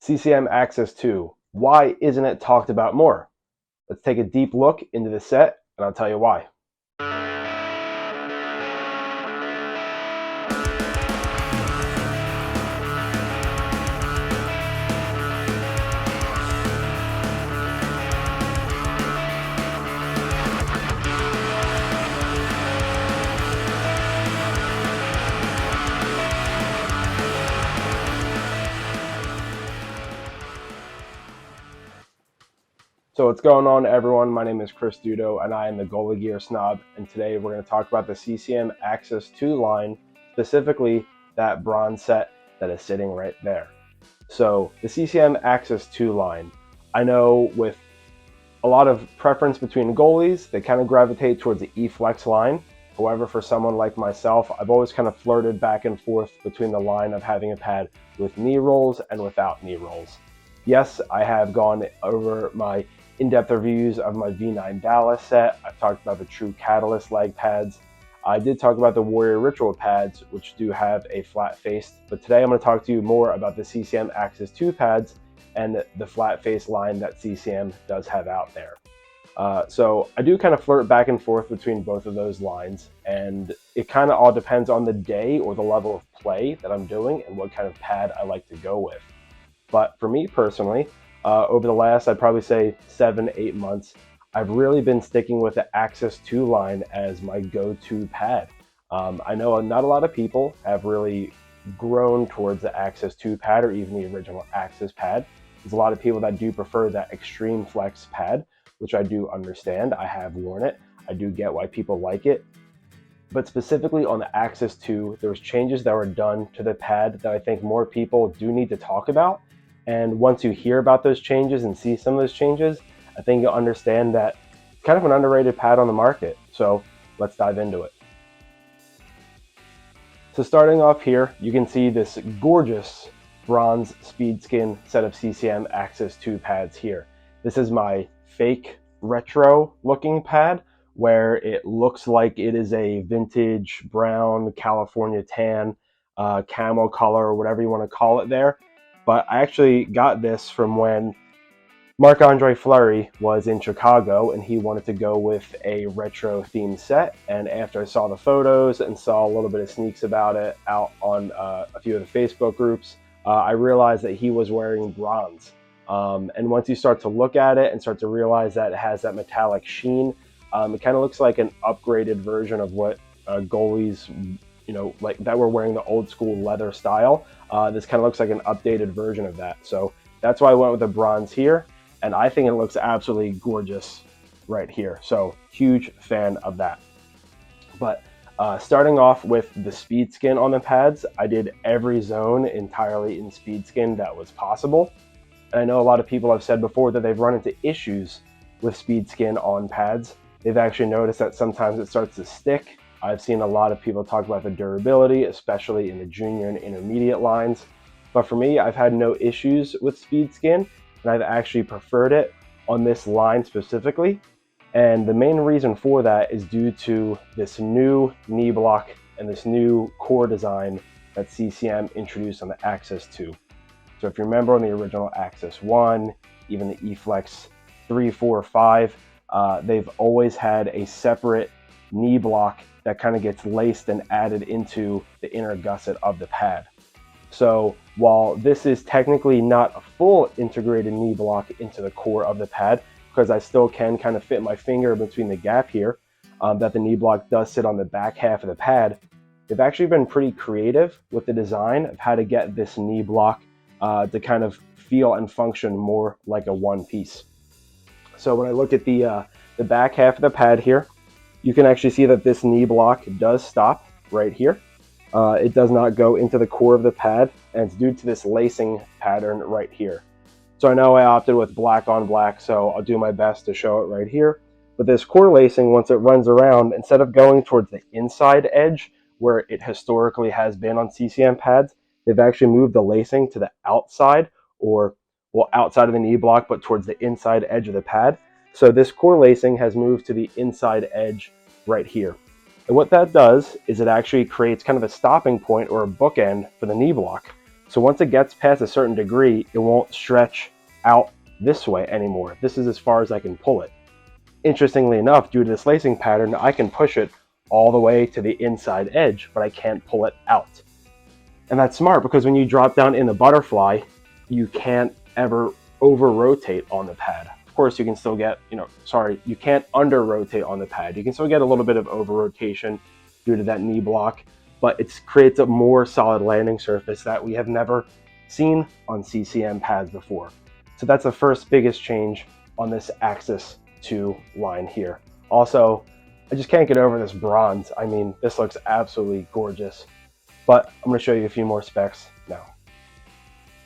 CCM Access 2. Why isn't it talked about more? Let's take a deep look into the set and I'll tell you why. So what's going on, everyone? My name is Dudo and I am the Goalie Gear Snob, and today we're going to talk about the CCM Access 2 line, specifically that bronze set that is sitting right there. So the CCM Access 2 line, I know with a lot of preference between goalies, they kind of gravitate towards the E-Flex line. However, for someone like myself, I've always kind of flirted back and forth between the line of having a pad with knee rolls and without knee rolls. Yes, I have gone over my in-depth reviews of my V9 Dallas set. I've talked about the True Catalyst leg pads. I did talk about the Warrior Ritual pads, which do have a flat face, but today I'm going to talk to you more about the CCM Access 2 pads and the flat face line that CCM does have out there. So I do kind of flirt back and forth between both of those lines, and it kind of all depends on the day or the level of play that I'm doing and what kind of pad I like to go with. But for me personally, over the last, I'd probably say 7-8 months, I've really been sticking with the Access 2 line as my go-to pad. I know not a lot of people have really grown towards the Access 2 pad or even the original Access pad. There's a lot of people that do prefer that Extreme Flex pad, which I do understand. I have worn it. I do get why people like it. But specifically on the Access 2, there was changes that were done to the pad that I think more people do need to talk about. And once you hear about those changes and see some of those changes, I think you'll understand that it's kind of an underrated pad on the market. So let's dive into it. So starting off here, you can see this gorgeous bronze speed skin set of CCM Access 2 pads here. This is my fake retro looking pad where it looks like it is a vintage brown California tan camo color or whatever you want to call it there. But I actually got this from when Marc-Andre Fleury was in Chicago and he wanted to go with a retro themed set. And after I saw the photos and saw a little bit of sneaks about it out on a few of the Facebook groups, I realized that he was wearing bronze. And once you start to look at it and start to realize that it has that metallic sheen, it kind of looks like an upgraded version of what goalies, like that were wearing the old school leather style. This kind of looks like an updated version of that. So that's why I went with the bronze here. And I think it looks absolutely gorgeous right here. So huge fan of that. But starting off with the speed skin on the pads, I did every zone entirely in speed skin that was possible. And I know a lot of people have said before that they've run into issues with speed skin on pads. They've actually noticed that sometimes it starts to stick. I've seen a lot of people talk about the durability, especially in the junior and intermediate lines. But for me, I've had no issues with speed skin, and I've actually preferred it on this line specifically. And the main reason for that is due to this new knee block and this new core design that CCM introduced on the Access 2. So if you remember on the original Access 1, even the E-Flex 3, 4, 5, they've always had a separate knee block that kind of gets laced and added into the inner gusset of the pad. So while this is technically not a full integrated knee block into the core of the pad, because I still can kind of fit my finger between the gap here, that the knee block does sit on the back half of the pad, they've actually been pretty creative with the design of how to get this knee block to kind of feel and function more like a one piece. So when I look at the back half of the pad here, you can actually see that this knee block does stop right here. It does not go into the core of the pad, and it's due to this lacing pattern right here. So I know I opted with black on black, so I'll do my best to show it right here. But this core lacing, once it runs around, instead of going towards the inside edge, where it historically has been on CCM pads, they've actually moved the lacing to the outside, or well, outside of the knee block, but towards the inside edge of the pad. So this core lacing has moved to the inside edge right here. And what that does is it actually creates kind of a stopping point or a bookend for the knee block. So once it gets past a certain degree, it won't stretch out this way anymore. This is as far as I can pull it. Interestingly enough, due to this lacing pattern, I can push it all the way to the inside edge, but I can't pull it out. And that's smart because when you drop down in the butterfly, you can't ever over rotate on the pad. Of course, you can still get, you can't under rotate on the pad. You can still get a little bit of over rotation due to that knee block, but it creates a more solid landing surface that we have never seen on CCM pads before. So that's the first biggest change on this Axis 2 line here. Also, I just can't get over this bronze. I mean, this looks absolutely gorgeous. But I'm going to show you a few more specs now.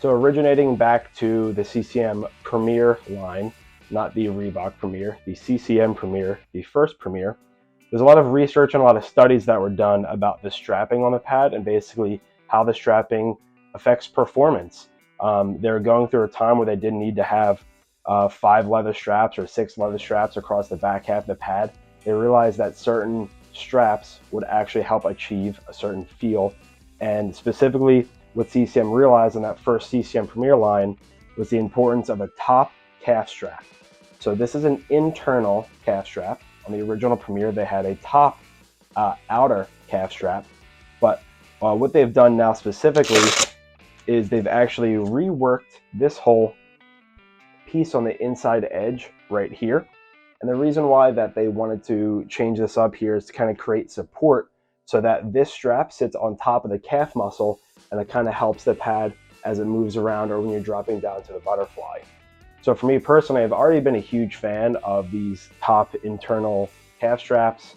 So originating back to the CCM Premier line, not the Reebok Premier, the CCM Premier, the first Premier, there's a lot of research and a lot of studies that were done about the strapping on the pad and basically how the strapping affects performance. They're going through a time where they didn't need to have 5 leather straps or 6 leather straps across the back half of the pad. They realized that certain straps would actually help achieve a certain feel. And specifically, what CCM realized in that first CCM Premier line was the importance of a top calf strap. So this is an internal calf strap. On the original Premier, they had a top outer calf strap. But what they've done now specifically is they've actually reworked this whole piece on the inside edge right here. And the reason why that they wanted to change this up here is to kind of create support so that this strap sits on top of the calf muscle and it kind of helps the pad as it moves around or when you're dropping down to the butterfly. So for me personally, I've already been a huge fan of these top internal calf straps,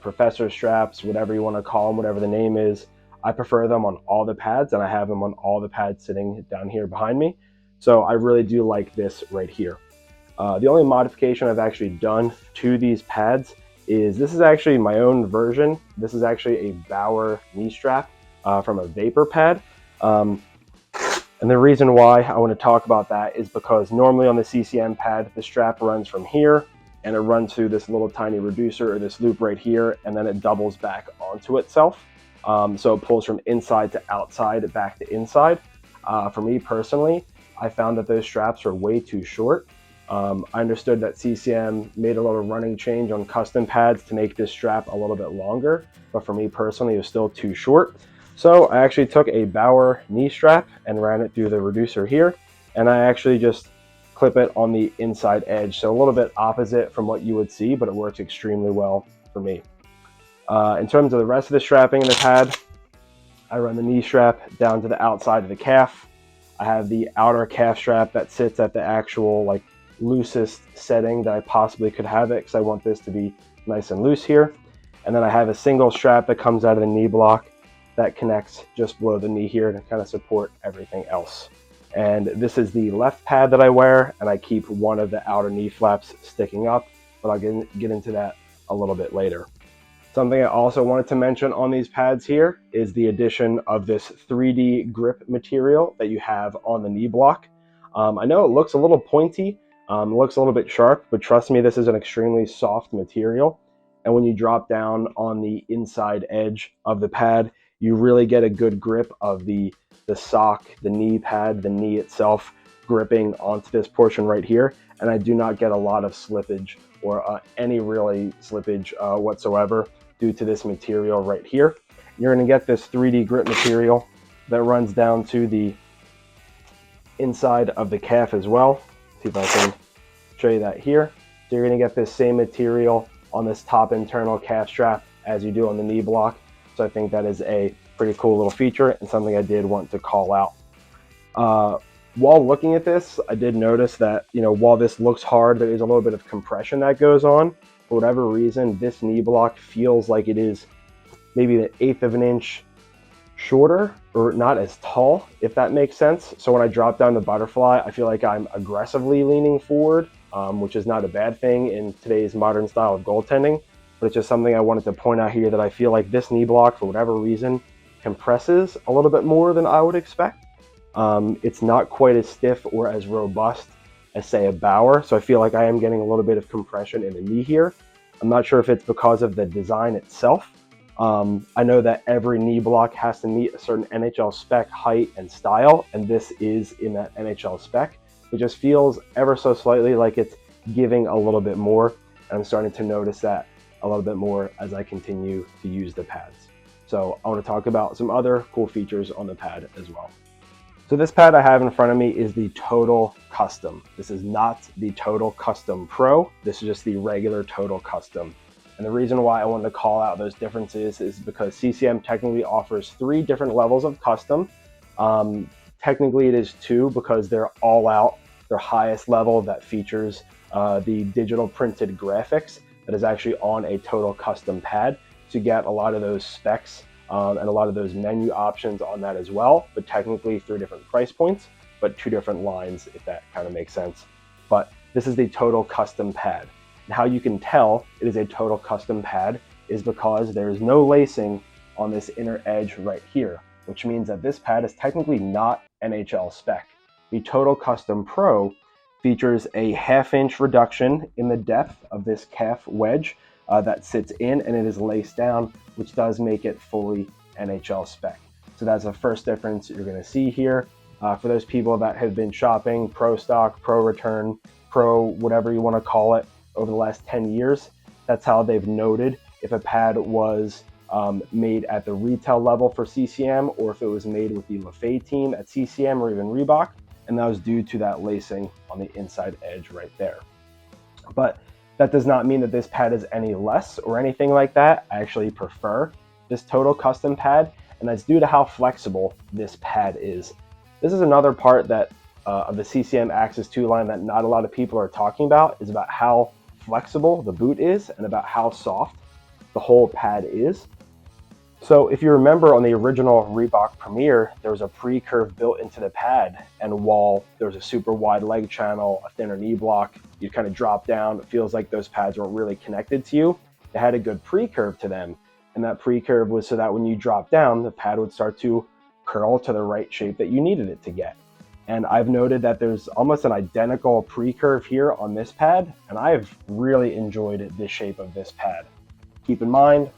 professor straps, whatever you want to call them, whatever the name is. I prefer them on all the pads, and I have them on all the pads sitting down here behind me. So I really do like this right here. The only modification I've actually done to these pads is this is actually my own version. This is actually a Bauer knee strap from a Vapor pad. And the reason why I want to talk about that is because normally on the CCM pad, the strap runs from here and it runs through this little tiny reducer or this loop right here, and then it doubles back onto itself. So it pulls from inside to outside, back to inside. For me personally, I found that those straps are way too short. I understood that CCM made a little running change on custom pads to make this strap a little bit longer, but for me personally, it was still too short. So I actually took a Bauer knee strap and ran it through the reducer here, and I actually just clip it on the inside edge. So a little bit opposite from what you would see, but it works extremely well for me. In terms of the rest of the strapping in the pad, I run the knee strap down to the outside of the calf. I have the outer calf strap that sits at the actual loosest setting that I possibly could have it, because I want this to be nice and loose here. And then I have a single strap that comes out of the knee block that connects just below the knee here to kind of support everything else. And this is the left pad that I wear, and I keep one of the outer knee flaps sticking up, but I'll get into that a little bit later. Something I also wanted to mention on these pads here is the addition of this 3D grip material that you have on the knee block. I know it looks a little pointy, looks a little bit sharp, but trust me, this is an extremely soft material. And when you drop down on the inside edge of the pad, you really get a good grip of the sock, the knee pad, the knee itself gripping onto this portion right here. And I do not get a lot of slippage or any really slippage whatsoever due to this material right here. You're going to get this 3D grip material that runs down to the inside of the calf as well. See if I can show you that here. So you're going to get this same material on this top internal calf strap as you do on the knee block. So I think that is a pretty cool little feature and something I did want to call out. While looking at this, I did notice that, while this looks hard, there is a little bit of compression that goes on. For whatever reason, this knee block feels like it is maybe an 1/8 of an inch shorter or not as tall, if that makes sense. So when I drop down the butterfly, I feel like I'm aggressively leaning forward, which is not a bad thing in today's modern style of goaltending, but it's just something I wanted to point out here, that I feel like this knee block, for whatever reason, compresses a little bit more than I would expect. It's not quite as stiff or as robust as, say, a Bauer, so I feel like I am getting a little bit of compression in the knee here. I'm not sure if it's because of the design itself, I know that every knee block has to meet a certain NHL spec height and style, and this is in that NHL spec. It just feels ever so slightly like it's giving a little bit more, and I'm starting to notice that a little bit more as I continue to use the pads. So I want to talk about some other cool features on the pad as well. So this pad I have in front of me is the Total Custom. This is not the Total Custom Pro. This is just the regular Total Custom. And the reason why I wanted to call out those differences is because CCM technically offers 3 different levels of custom. Technically it is 2 because they're all out, their highest level that features the digital printed graphics that is actually on a Total Custom pad. So you get a lot of those specs and a lot of those menu options on that as well, but technically 3 different price points, but 2 different lines, if that kind of makes sense. But this is the Total Custom pad. And how you can tell it is a Total Custom pad is because there is no lacing on this inner edge right here, which means that this pad is technically not NHL spec. The Total Custom Pro features a 1/2 inch reduction in the depth of this calf wedge that sits in, and it is laced down, which does make it fully NHL spec. So that's the first difference you're going to see here. For those people that have been shopping Pro Stock, Pro Return, Pro whatever you want to call it over the last 10 years, that's how they've noted if a pad was made at the retail level for CCM or if it was made with the Lafay team at CCM or even Reebok, and that was due to that lacing on the inside edge right there. But that does not mean that this pad is any less or anything like that. I actually prefer this Total Custom pad, and that's due to how flexible this pad is. This is another part that of the CCM Axis 2 line that not a lot of people are talking about, is about how flexible the boot is and about how soft the whole pad is. So if you remember on the original Reebok Premier, there was a pre-curve built into the pad, and while there was a super wide leg channel, a thinner knee block, you kind of drop down, it feels like those pads weren't really connected to you. They had a good pre-curve to them, and that pre-curve was so that when you drop down, the pad would start to curl to the right shape that you needed it to get. And I've noted that there's almost an identical pre-curve here on this pad, and I've really enjoyed the shape of this pad. Keep in mind,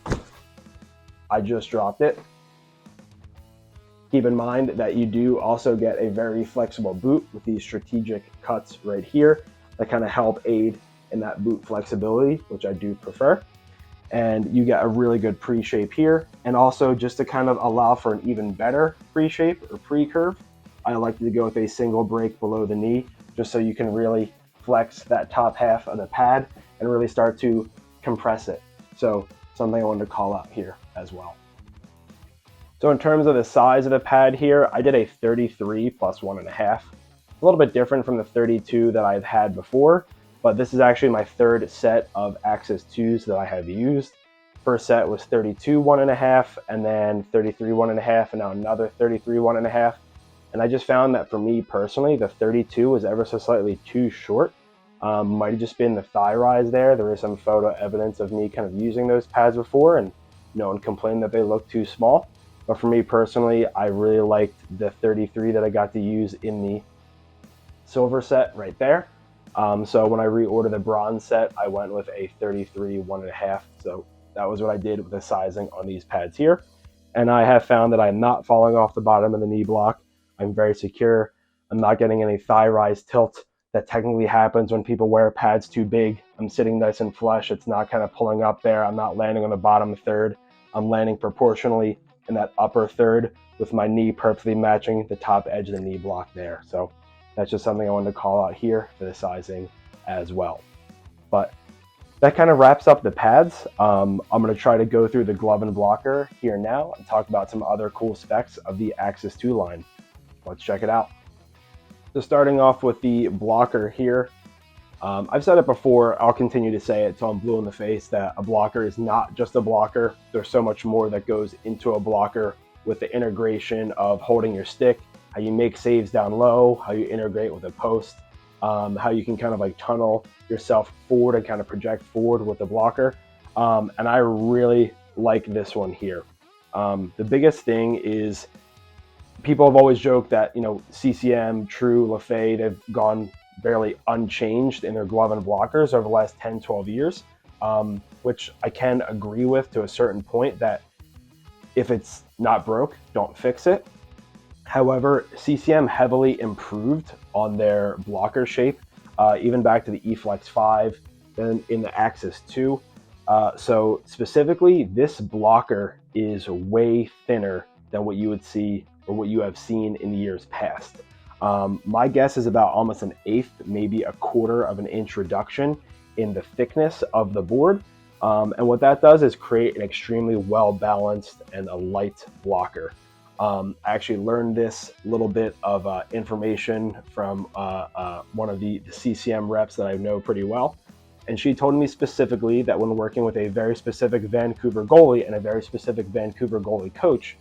I just dropped it. Keep in mind that you do also get a very flexible boot with these strategic cuts right here that kind of help aid in that boot flexibility, which I do prefer. And you get a really good pre-shape here. And also just to kind of allow for an even better pre-shape or pre-curve, I like to go with a single break below the knee, just so you can really flex that top half of the pad and really start to compress it. So something I wanted to call out here as well. So in terms of the size of the pad here, I did a 33 plus 1.5. A little bit different from the 32 that I've had before, but this is actually my 3rd set of Axis 2s that I have used. First set was 32 1.5, and then 33 1.5, and now another 33 1.5. And I just found that for me personally, the 32 was ever so slightly too short. Might have just been the thigh rise there. There is some photo evidence of me kind of using those pads before, and no one complained that they looked too small. But for me personally, I really liked the 33 that I got to use in the silver set right there. So when I reordered the bronze set, I went with a 33 1.5. So that was what I did with the sizing on these pads here. And I have found that I'm not falling off the bottom of the knee block. I'm very secure. I'm not getting any thigh rise tilt that technically happens when people wear pads too big. I'm sitting nice and flush. It's not kind of pulling up there. I'm not landing on the bottom third. I'm landing proportionally in that upper third with my knee perfectly matching the top edge of the knee block there. So that's just something I wanted to call out here for the sizing as well. But that kind of wraps up the pads. I'm going to try to go through the glove and blocker here now and talk about some other cool specs of the Axis 2 line. Let's check it out. So starting off with the blocker here, I've said it before, I'll continue to say it till I'm blue in the face, that a blocker is not just a blocker. There's so much more that goes into a blocker with the integration of holding your stick, how you make saves down low, how you integrate with a post, how you can kind of like tunnel yourself forward and kind of project forward with the blocker. And I really like this one here. The biggest thing is people have always joked that, CCM, True, Lafay, they've gone barely unchanged in their glove and blockers over the last 10, 12 years. which I can agree with to a certain point that if it's not broke, don't fix it. However, CCM heavily improved on their blocker shape, even back to the eFlex 5, then in the Axis 2. So specifically, this blocker is way thinner than what you would see or what you have seen in the years past. My guess is about almost an eighth, maybe a quarter of an inch reduction in the thickness of the board. And what that does is create an extremely well-balanced and a light blocker. I actually learned this little bit of information from one of the CCM reps that I know pretty well. And she told me specifically that when working with a very specific Vancouver goalie and a very specific Vancouver goalie coach,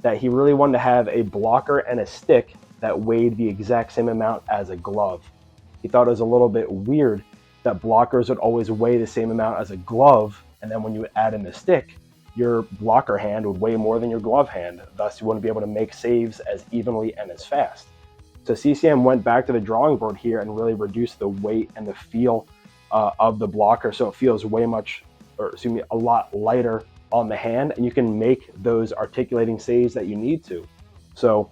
that he really wanted to have a blocker and a stick that weighed the exact same amount as a glove. He thought it was a little bit weird that blockers would always weigh the same amount as a glove, and then when you would add in the stick, your blocker hand would weigh more than your glove hand. Thus, you wouldn't be able to make saves as evenly and as fast. So CCM went back to the drawing board here and really reduced the weight and the feel of the blocker, so it feels a lot lighter on the hand, and you can make those articulating saves that you need to. So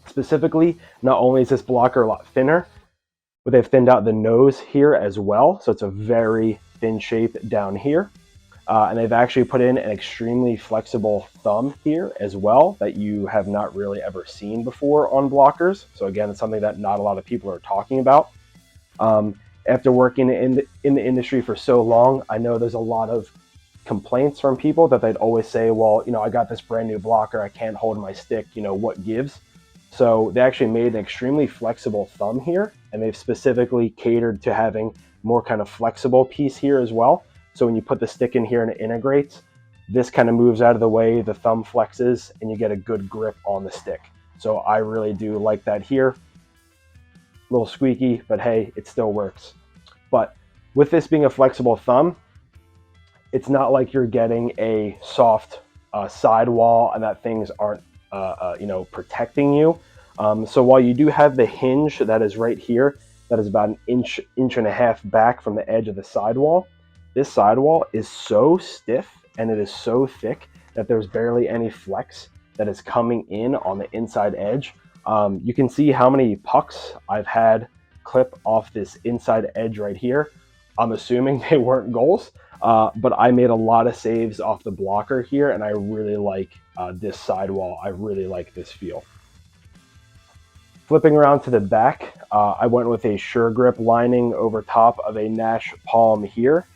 specifically, not only is this blocker a lot thinner, but they've thinned out the nose here as well, so it's a very thin shape down here. And they've actually put in an extremely flexible thumb here as well that you have not really ever seen before on blockers. So again, it's something that not a lot of people are talking about. After working in the industry for so long, I know there's a lot of complaints from people that they'd always say, well, I got this brand new blocker, I can't hold my stick, what gives? So they actually made an extremely flexible thumb here, and they've specifically catered to having more kind of flexible piece here as well. So when you put the stick in here and it integrates, this kind of moves out of the way, the thumb flexes, and you get a good grip on the stick. So I really do like that here. A little squeaky, but hey, it still works. But with this being a flexible thumb, it's not like you're getting a soft sidewall and that things aren't protecting you. So while you do have the hinge that is right here, that is about an inch and a half back from the edge of the sidewall, this sidewall is so stiff and it is so thick that there's barely any flex that is coming in on the inside edge. You can see how many pucks I've had clip off this inside edge right here. I'm assuming they weren't goals, but I made a lot of saves off the blocker here, and I really like this sidewall. I really like this feel. Flipping around to the back, I went with a Suregrip lining over top of a Nash palm here.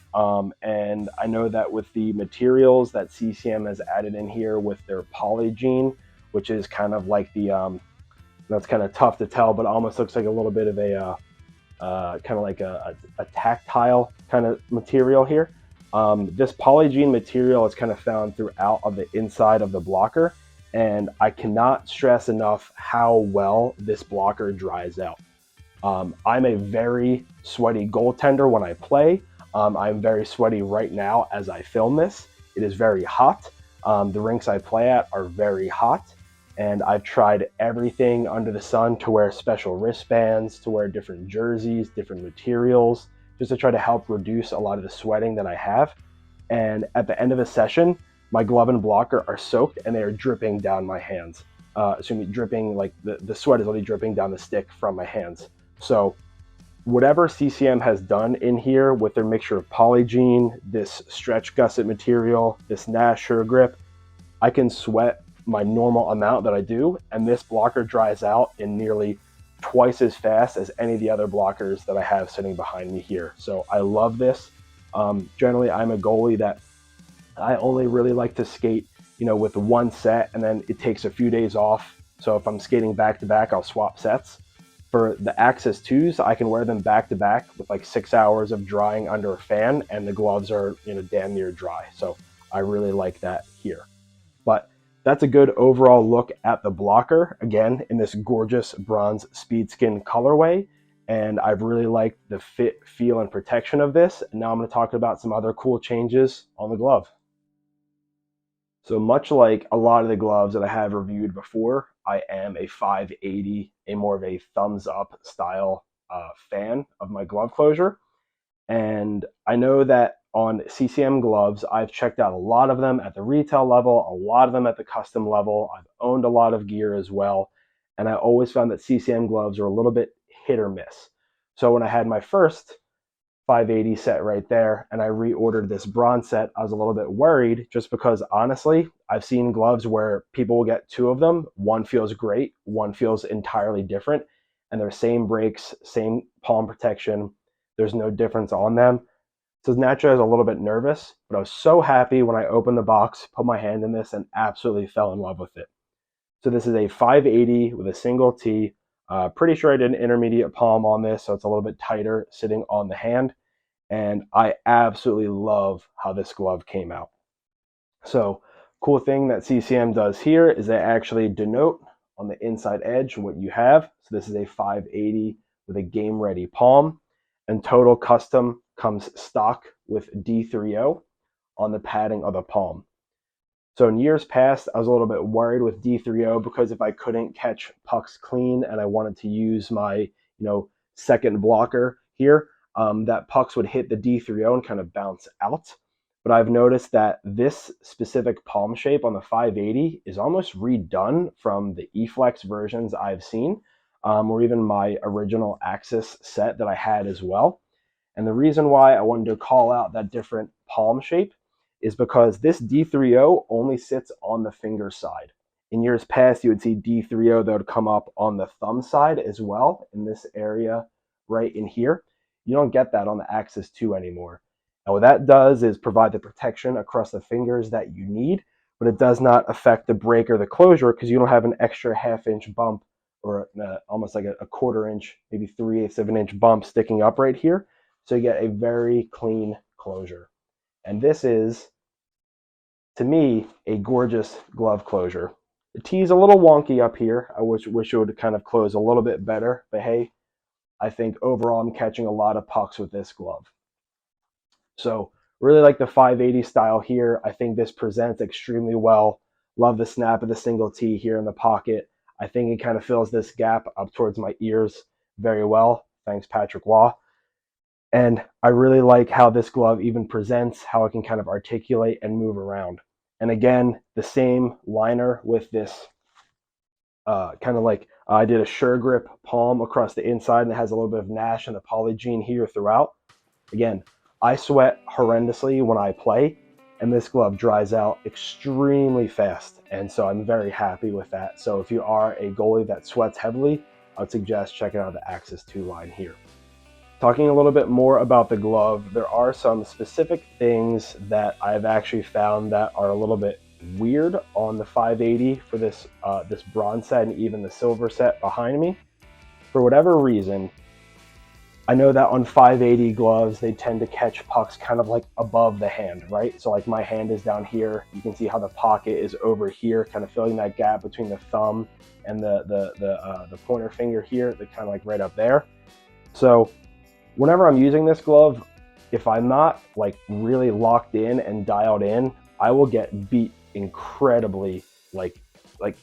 And I know that with the materials that CCM has added in here with their Polygene, which is kind of like the, that's kind of tough to tell, but almost looks like a little bit of a kind of like a tactile kind of material here. This Polygene material is kind of found throughout of the inside of the blocker, and I cannot stress enough how well this blocker dries out. I'm a very sweaty goaltender when I play. I'm very sweaty right now as I film this. It is very hot. The rinks I play at are very hot, and I've tried everything under the sun to wear special wristbands, to wear different jerseys, different materials, just to try to help reduce a lot of the sweating that I have. And at the end of a session, my glove and blocker are soaked and they are dripping down my hands. Dripping, like the sweat is only dripping down the stick from my hands. So whatever CCM has done in here with their mixture of Polygene, this stretch gusset material, this Nash Suregrip, I can sweat my normal amount that I do, and this blocker dries out in nearly twice as fast as any of the other blockers that I have sitting behind me here. So I love this. Generally, I'm a goalie that I only really like to skate, with one set, and then it takes a few days off. So if I'm skating back to back, I'll swap sets. For the Axis 2s, I can wear them back to back with like 6 hours of drying under a fan, and the gloves are, damn near dry. So I really like that here. But that's a good overall look at the blocker, again, in this gorgeous bronze speed skin colorway. And I've really liked the fit, feel, and protection of this. And now I'm going to talk about some other cool changes on the glove. So much like a lot of the gloves that I have reviewed before, I am a 580, a more of a thumbs up style fan of my glove closure. And I know that on CCM gloves. I've checked out a lot of them at the retail level, a lot of them at the custom level. I've owned a lot of gear as well, and I always found that CCM gloves are a little bit hit or miss. So when I had my first 580 set right there and I reordered this bronze set, I was a little bit worried just because honestly, I've seen gloves where people will get two of them. One feels great, one feels entirely different, and they're same breaks, same palm protection. There's no difference on them. So naturally I was a little bit nervous, but I was so happy when I opened the box, put my hand in this, and absolutely fell in love with it. So this is a 580 with a single T. Pretty sure I did an intermediate palm on this, so it's a little bit tighter sitting on the hand. And I absolutely love how this glove came out. So cool thing that CCM does here is they actually denote on the inside edge what you have. So this is a 580 with a game ready palm, and total custom comes stock with D30 on the padding of the palm. So in years past, I was a little bit worried with D30 because if I couldn't catch pucks clean and I wanted to use my, second blocker here, that pucks would hit the D30 and kind of bounce out. But I've noticed that this specific palm shape on the 580 is almost redone from the E-Flex versions I've seen, or even my original Axis set that I had as well. And the reason why I wanted to call out that different palm shape is because this D30 only sits on the finger side. In years past, you would see D30 that would come up on the thumb side as well, in this area right in here. You don't get that on the Axis 2 anymore. And what that does is provide the protection across the fingers that you need, but it does not affect the break or the closure because you don't have an extra half-inch bump or almost like a quarter inch, maybe 3/8 of an inch bump sticking up right here. So you get a very clean closure. And this is, to me, a gorgeous glove closure. The T is a little wonky up here. I wish it would kind of close a little bit better. But hey, I think overall I'm catching a lot of pucks with this glove. So really like the 580 style here. I think this presents extremely well. Love the snap of the single T here in the pocket. I think it kind of fills this gap up towards my ears very well. Thanks, Patrick Waugh. And I really like how this glove even presents, how it can kind of articulate and move around. And again, the same liner with this kind of like I did a Suregrip palm across the inside, and it has a little bit of Nash and the Polygene here throughout. Again, I sweat horrendously when I play, and this glove dries out extremely fast. And so I'm very happy with that. So if you are a goalie that sweats heavily, I would suggest checking out the Axis 2 line here. Talking a little bit more about the glove, there are some specific things that I've actually found that are a little bit weird on the 580 for this bronze set and even the silver set behind me. For whatever reason, I know that on 580 gloves, they tend to catch pucks kind of like above the hand, right? So like my hand is down here. You can see how the pocket is over here, kind of filling that gap between the thumb and the pointer finger here. They're kind of like right up there. So whenever I'm using this glove, if I'm not like really locked in and dialed in, I will get beat incredibly. Like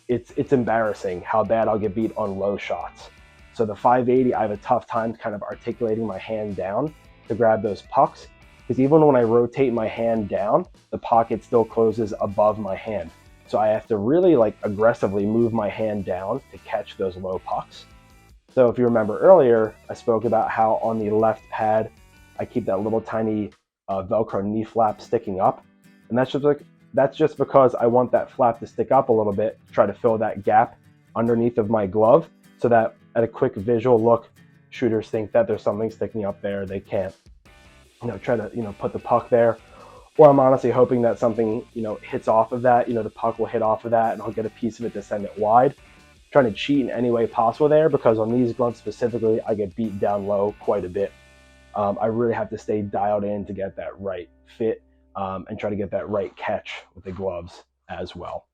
it's embarrassing how bad I'll get beat on low shots. So the 580, I have a tough time kind of articulating my hand down to grab those pucks, because even when I rotate my hand down, the pocket still closes above my hand. So I have to really like aggressively move my hand down to catch those low pucks. So if you remember earlier, I spoke about how on the left pad, I keep that little tiny Velcro knee flap sticking up. And that's just because I want that flap to stick up a little bit, to try to fill that gap underneath of my glove, so that at a quick visual look, shooters think that there's something sticking up there. They can't, try to, put the puck there. Or I'm honestly hoping that something, hits off of that, the puck will hit off of that and I'll get a piece of it to send it wide. Trying to cheat in any way possible there, because on these gloves specifically, I get beat down low quite a bit. I really have to stay dialed in to get that right fit and try to get that right catch with the gloves as well.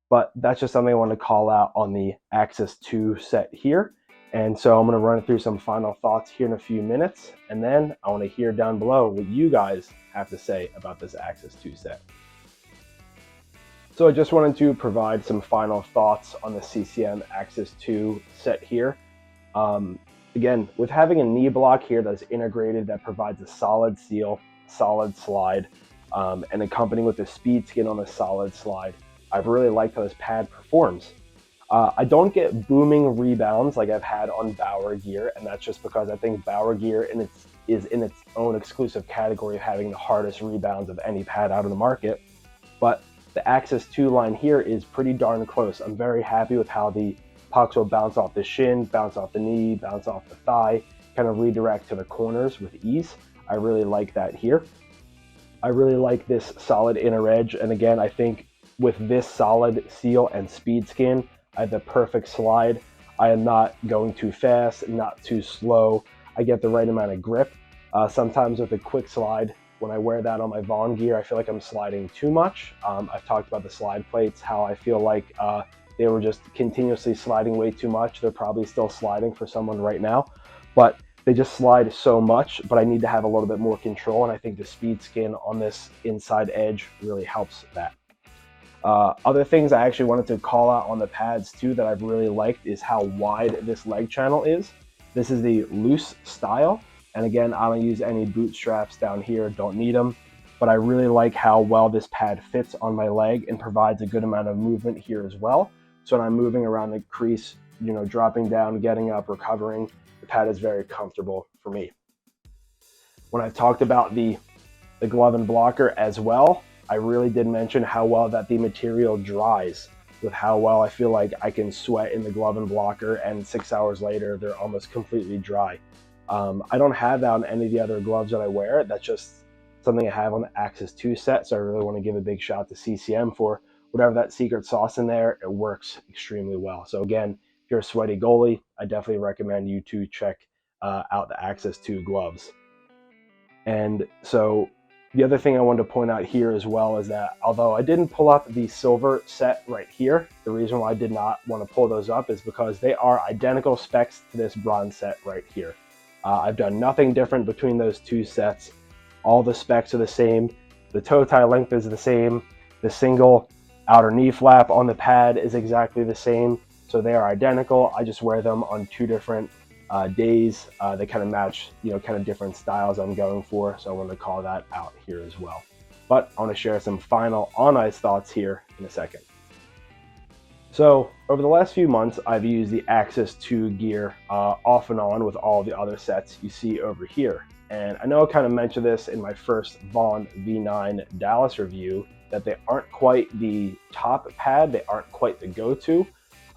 But that's just something I want to call out on the Axis 2 set here. And so I'm going to run through some final thoughts here in a few minutes. And then I want to hear down below what you guys have to say about this Axis 2 set. So I just wanted to provide some final thoughts on the CCM Axis 2 set here. Again, with having a knee block here that's integrated, that provides a solid seal, solid slide, and accompanying with the speed skin on the solid slide, I've really liked how this pad performs. I don't get booming rebounds like I've had on Bauer gear, and that's just because I think Bauer gear is in its own exclusive category of having the hardest rebounds of any pad out of the market. But the Axis 2 line here is pretty darn close. I'm very happy with how the pucks will bounce off the shin, bounce off the knee, bounce off the thigh, kind of redirect to the corners with ease. I really like that here. I really like this solid inner edge, and again, I think with this solid seal and speed skin, I have the perfect slide. I am not going too fast, not too slow. I get the right amount of grip. Sometimes with a quick slide, when I wear that on my Vaughn gear, I feel like I'm sliding too much. I've talked about the slide plates, how I feel like they were just continuously sliding way too much. They're probably still sliding for someone right now, but they just slide so much, but I need to have a little bit more control, and I think the speed skin on this inside edge really helps that. Other things I actually wanted to call out on the pads too that I've really liked is how wide this leg channel is. This is the loose style, and again, I don't use any bootstraps down here, don't need them, but I really like how well this pad fits on my leg and provides a good amount of movement here as well. So when I'm moving around the crease, dropping down, getting up, recovering, the pad is very comfortable for me. When I talked about the glove and blocker as well, I really did mention how well that the material dries, with how well I feel like I can sweat in the glove and blocker, and 6 hours later, they're almost completely dry. I don't have that on any of the other gloves that I wear. That's just something I have on the Axis 2 set, so I really want to give a big shout to CCM for whatever that secret sauce in there. It works extremely well. So again, if you're a sweaty goalie, I definitely recommend you to check out the Axis 2 gloves. And so the other thing I wanted to point out here as well is that although I didn't pull up the silver set right here, the reason why I did not want to pull those up is because they are identical specs to this bronze set right here. I've done nothing different between those two sets. All the specs are the same. The toe tie length is the same. The single outer knee flap on the pad is exactly the same. So they are identical. I just wear them on two different days. They kind of match, kind of different styles I'm going for. So I wanted to call that out here as well. But I want to share some final on-ice thoughts here in a second. So over the last few months, I've used the Axis 2 gear off and on with all the other sets you see over here. And I know I kind of mentioned this in my first Vaughn V9 Dallas review, that they aren't quite the top pad, they aren't quite the go-to.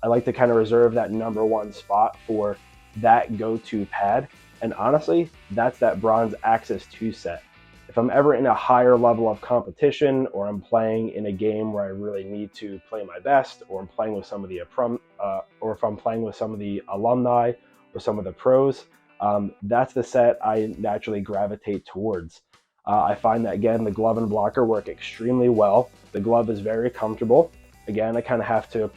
I like to kind of reserve that #1 spot for that go-to pad. And honestly, that's that bronze Axis 2 set. If I'm ever in a higher level of competition, or I'm playing in a game where I really need to play my best, or I'm playing with some of the or if I'm playing with some of the alumni or some of the pros, that's the set I naturally gravitate towards. I find that again, the glove and blocker work extremely well. The glove is very comfortable. Again, I kind of have to,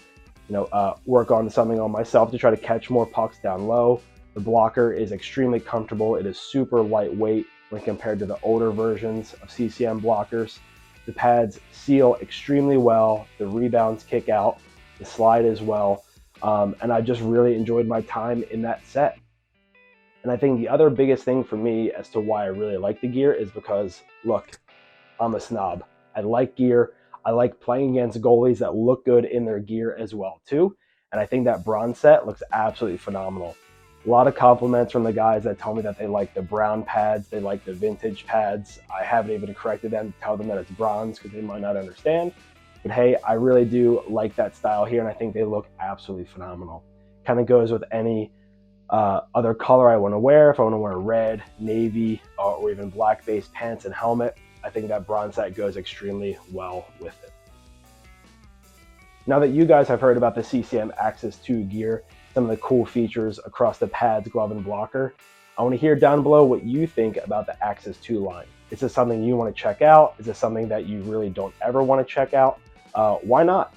work on something on myself to try to catch more pucks down low. The blocker is extremely comfortable. It is super lightweight when compared to the older versions of CCM blockers. The pads seal extremely well. The rebounds kick out. The slide as well. And I just really enjoyed my time in that set. And I think the other biggest thing for me as to why I really like the gear is because, look, I'm a snob. I like gear. I like playing against goalies that look good in their gear as well too. And I think that bronze set looks absolutely phenomenal. A lot of compliments from the guys that tell me that they like the brown pads, they like the vintage pads. I haven't even corrected them to tell them that it's bronze because they might not understand. But hey, I really do like that style here, and I think they look absolutely phenomenal. Kind of goes with any other color I want to wear. If I want to wear red, navy, or even black-based pants and helmet, I think that bronze set goes extremely well with it. Now that you guys have heard about the CCM Axis 2 gear, some of the cool features across the pads, glove, and blocker, I want to hear down below what you think about the Axis 2 line. Is this something you want to check out? Is this something that you really don't ever want to check out? Why not?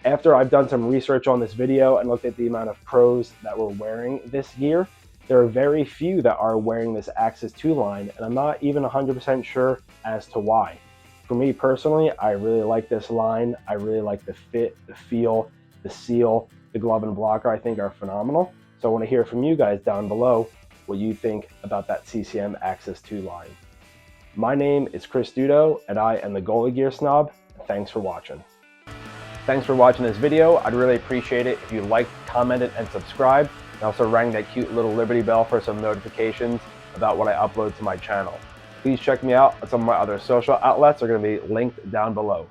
After I've done some research on this video and looked at the amount of pros that were wearing this gear, there are very few that are wearing this Axis 2 line, and I'm not even 100% sure as to why. For me personally, I really like this line. I really like the fit, the feel, the seal, the glove and blocker I think are phenomenal. So I want to hear from you guys down below what you think about that CCM Axis 2 line. My name is Dudo, and I am the Goalie Gear Snob. Thanks for watching. Thanks for watching this video. I'd really appreciate it if you liked, commented, and subscribed, and also rang that cute little Liberty bell for some notifications about what I upload to my channel. Please check me out on some of my other social outlets. Are going to be linked down below.